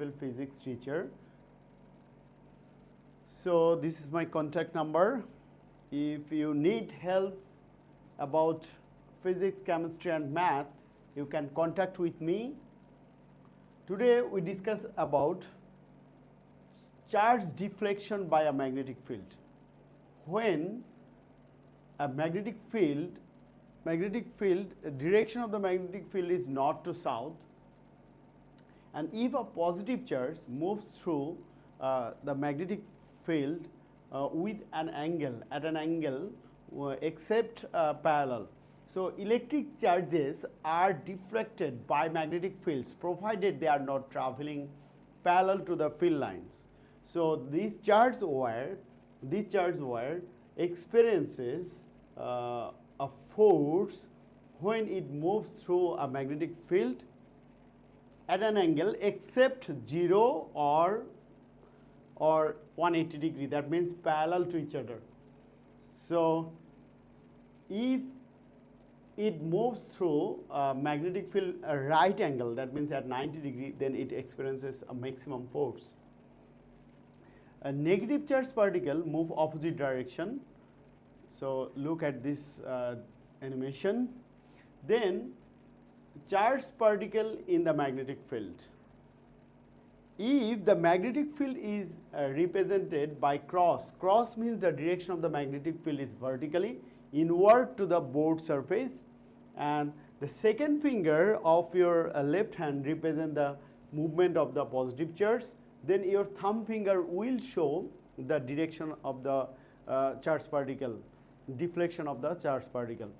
level physics teacher. So this is my contact number. If you need help about physics, chemistry and math, you can contact with me. Today we discuss about charge deflection by a magnetic field. When a magnetic field, direction of the magnetic field is north to south, and if a positive charge moves through the magnetic field with an angle, at an angle except parallel. So electric charges are deflected by magnetic fields provided they are not traveling parallel to the field lines. So this charge wire experiences a force when it moves through a magnetic field at an angle except 0 or 180 degree, that means parallel to each other. So if it moves through a magnetic field a right angle, that means at 90 degree, then it experiences a maximum force. A negative charge particle move opposite direction. So look at this animation. Then charged particle in the magnetic field. If the magnetic field is represented by cross means the direction of the magnetic field is vertically inward to the board surface, and the second finger of your left hand represent the movement of the positive charge, then your thumb finger will show the direction of the charged particle, deflection of the charged particle.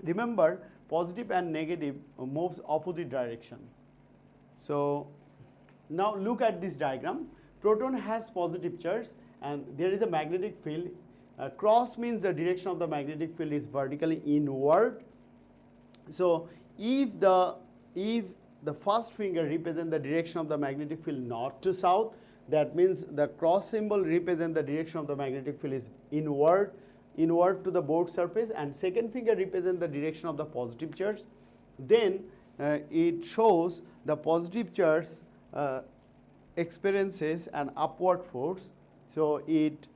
Remember, positive and negative moves opposite direction. So now look at this diagram. Proton has positive charge and there is a magnetic field. Cross means the direction of the magnetic field is vertically inward. So if the first finger represents the direction of the magnetic field north to south, that means the cross symbol represents the direction of the magnetic field is inward to the board surface, and second finger represents the direction of the positive charge. Then it shows the positive charge experiences an upward force, so it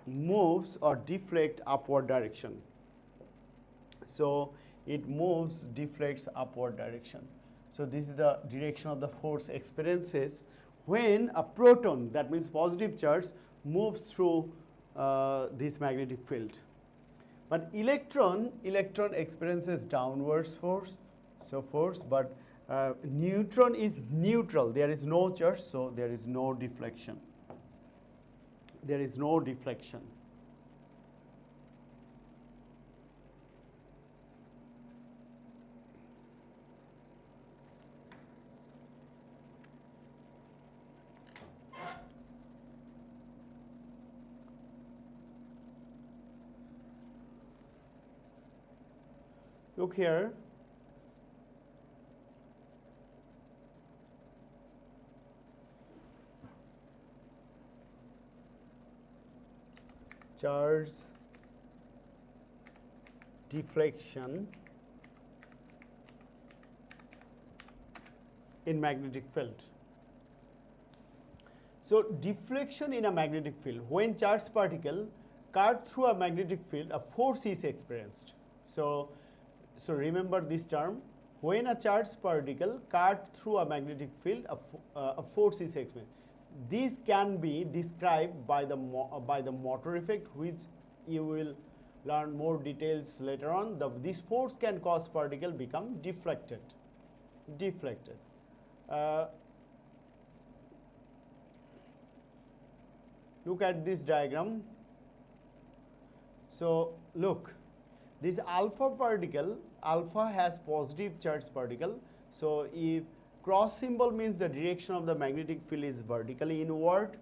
moves or deflects upward direction. So it moves, deflects upward direction. So this is the direction of the force experiences when a proton, that means positive charge, moves through this magnetic field. But electron experiences downwards force, but neutron is neutral. There is no charge, so there is no deflection. There is no deflection. Look here. Charge deflection in magnetic field. So deflection in a magnetic field, when charged particle cut through a magnetic field, a force is experienced. So remember this term, when a charged particle cut through a magnetic field, a force is experienced. This can be described by the motor effect, which you will learn more details later on. This force can cause particle become deflected. Look at this diagram. So look, this alpha particle, alpha has positive charged particle. So if cross symbol means the direction of the magnetic field is vertically inward,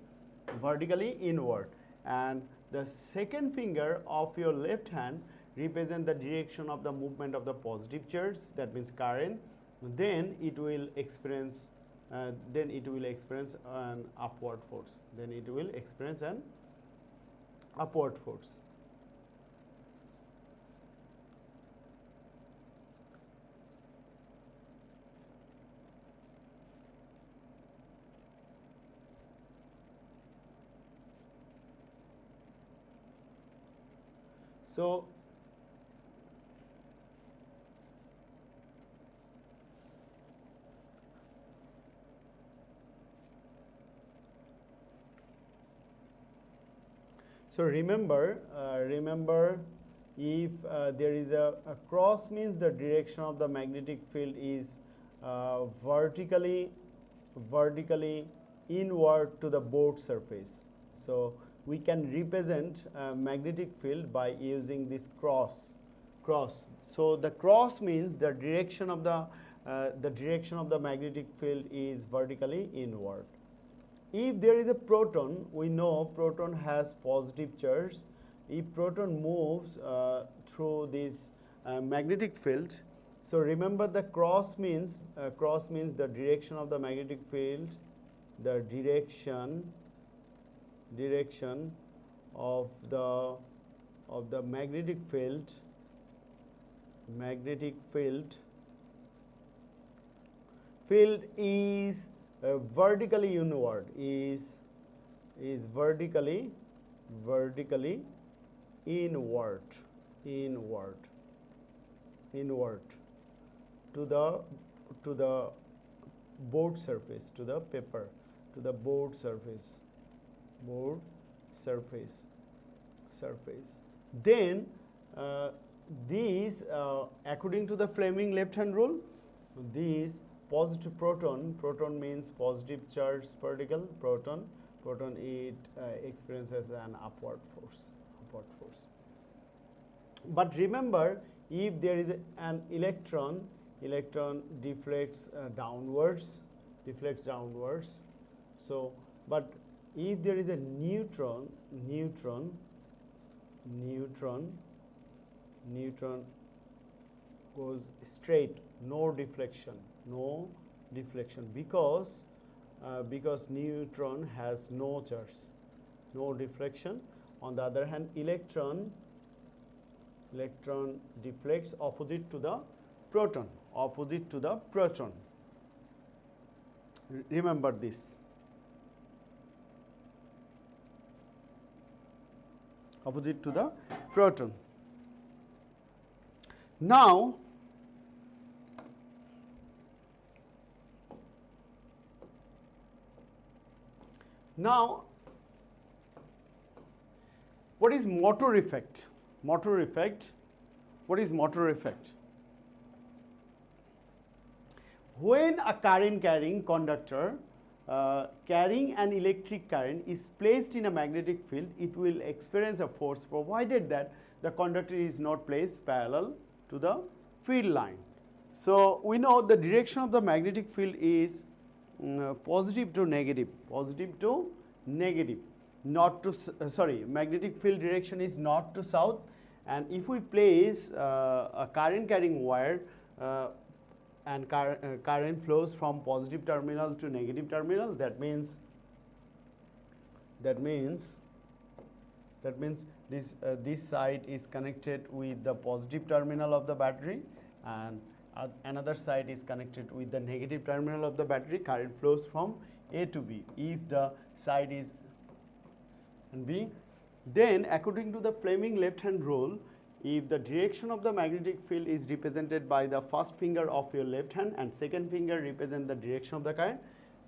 and the second finger of your left hand represent the direction of the movement of the positive charge, that means current, then it will experience an upward force. So remember, if there is a cross, means the direction of the magnetic field is vertically inward to the board surface. So we can represent magnetic field by using this cross. So the cross means the direction of the magnetic field is vertically inward. If there is a proton, we know proton has positive charge. If proton moves through this magnetic field, so remember the cross means the direction of the magnetic field, the direction of the magnetic field is vertically inward, is vertically inward to the board surface, to the paper, to the board surface. Then these according to the Fleming left hand rule, these positive proton means positive charge particle, proton it experiences an upward force. But remember, if there is an electron deflects downwards. So but if there is a neutron goes straight, no deflection, because neutron has no charge, no deflection. On the other hand, electron deflects opposite to the proton, Remember this. Opposite to the proton. Now what is motor effect? What is motor effect? When a current carrying conductor carrying an electric current is placed in a magnetic field, it will experience a force provided that the conductor is not placed parallel to the field line. So we know the direction of the magnetic field is positive to negative, not to magnetic field direction is north to south. And if we place a current carrying wire and current flows from positive terminal to negative terminal, that means this side is connected with the positive terminal of the battery, and another side is connected with the negative terminal of the battery. Current flows from A to B. If the side is and B, then according to the Fleming left hand rule, if the direction of the magnetic field is represented by the first finger of your left hand and second finger represent the direction of the current,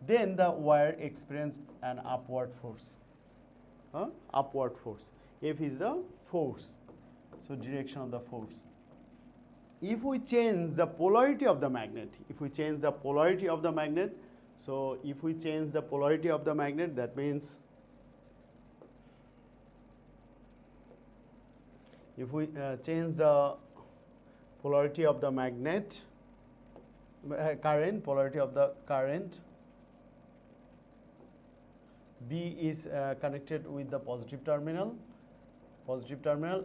then the wire experiences an upward force. F is the force, so direction of the force. If we change the polarity of the magnet, that means if we change the polarity of the magnet, polarity of the current, B is connected with the positive terminal,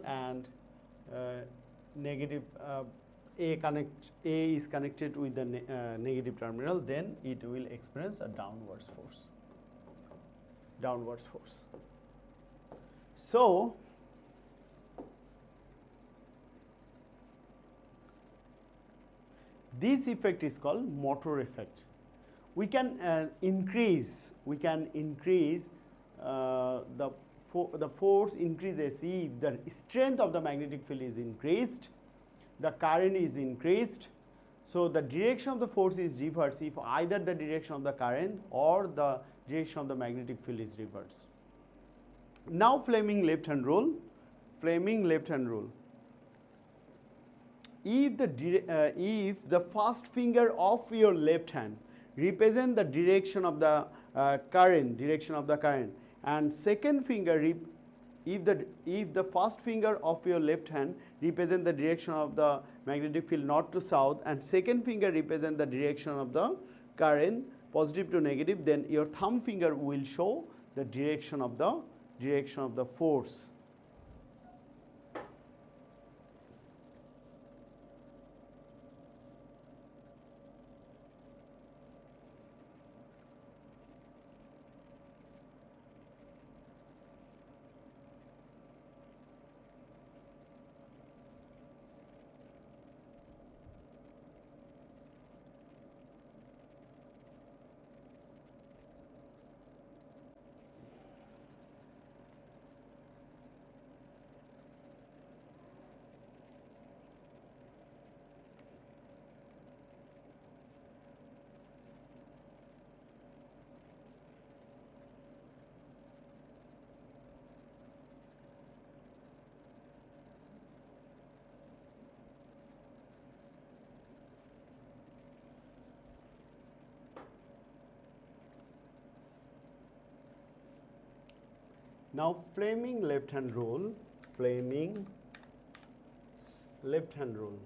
and negative A is connected with the negative terminal, then it will experience a downwards force. So this effect is called motor effect. We can increase the the force increases if the strength of the magnetic field is increased, the current is increased. So the direction of the force is reversed if either the direction of the current or the direction of the magnetic field is reversed. Now Fleming left hand rule. Fleming left hand rule. If the first finger of your left hand represent the direction of the current, and second finger if the first finger of your left hand represent the direction of the magnetic field north to south, and second finger represent the direction of the current positive to negative, then your thumb finger will show the direction of the force. Now Fleming left hand rule, Fleming left hand rule.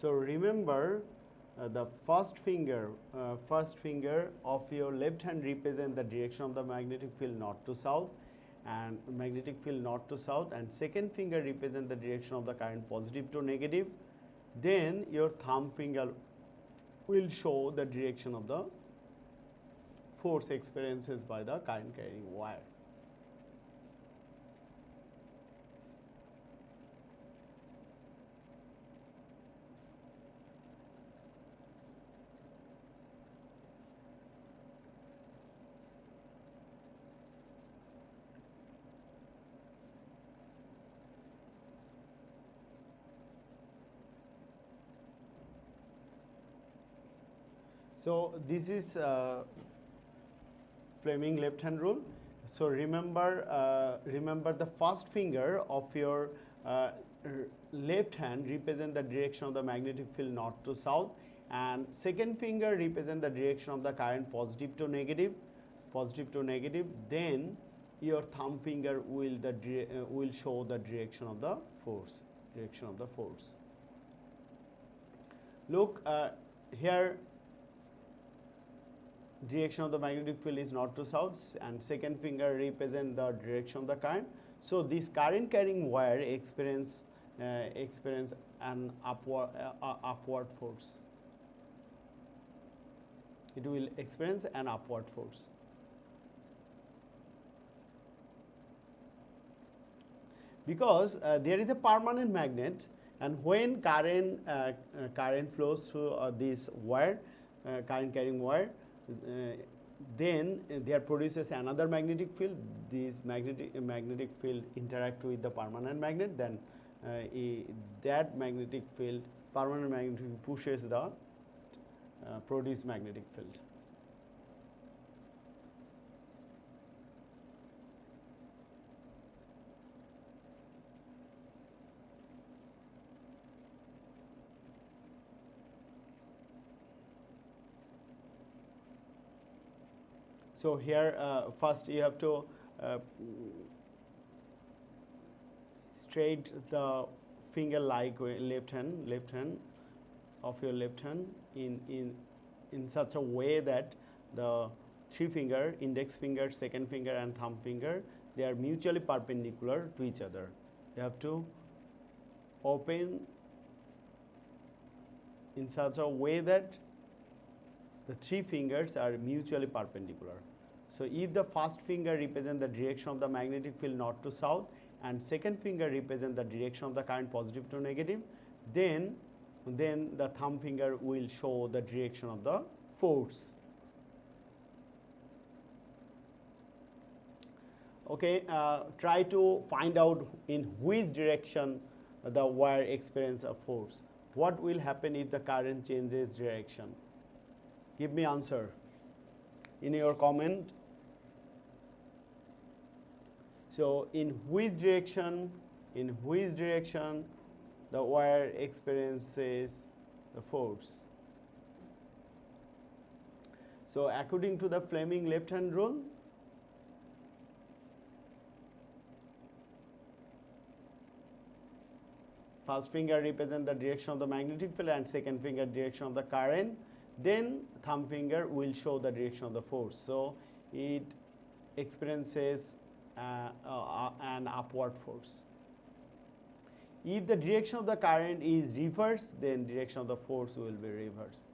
So remember the first finger of your left hand represent the direction of the magnetic field north to south, and second finger represent the direction of the current positive to negative. Then your thumb finger will show the direction of the force experiences by the current carrying wire. So this is Fleming left hand rule. So remember the first finger of your left hand represent the direction of the magnetic field north to south, and second finger represent the direction of the current positive to negative. Then your thumb finger will show the direction of the force. Look here, direction of the magnetic field is north to south, and second finger represent the direction of the current. So this current carrying wire experience an upward force. It will experience an upward force. Because there is a permanent magnet, and when current flows through this wire, current carrying wire, then there produces another magnetic field. This magnetic field interact with the permanent magnet, then that magnetic field, permanent magnetic field, pushes the produced magnetic field. So here first you have to straight the finger like left hand of your left hand in such a way that the three finger, index finger, second finger and thumb finger, they are mutually perpendicular to each other. You have to open in such a way that the three fingers are mutually perpendicular. So if the first finger represent the direction of the magnetic field north to south, and second finger represent the direction of the current positive to negative, then the thumb finger will show the direction of the force. Okay, try to find out in which direction the wire experience a force. What will happen if the current changes direction? Give me answer in your comment. So in which direction the wire experiences the force? So according to the Fleming left hand rule, first finger represents the direction of the magnetic field and second finger direction of the current, then thumb finger will show the direction of the force. So it experiences an upward force. If the direction of the current is reverse, then direction of the force will be reversed.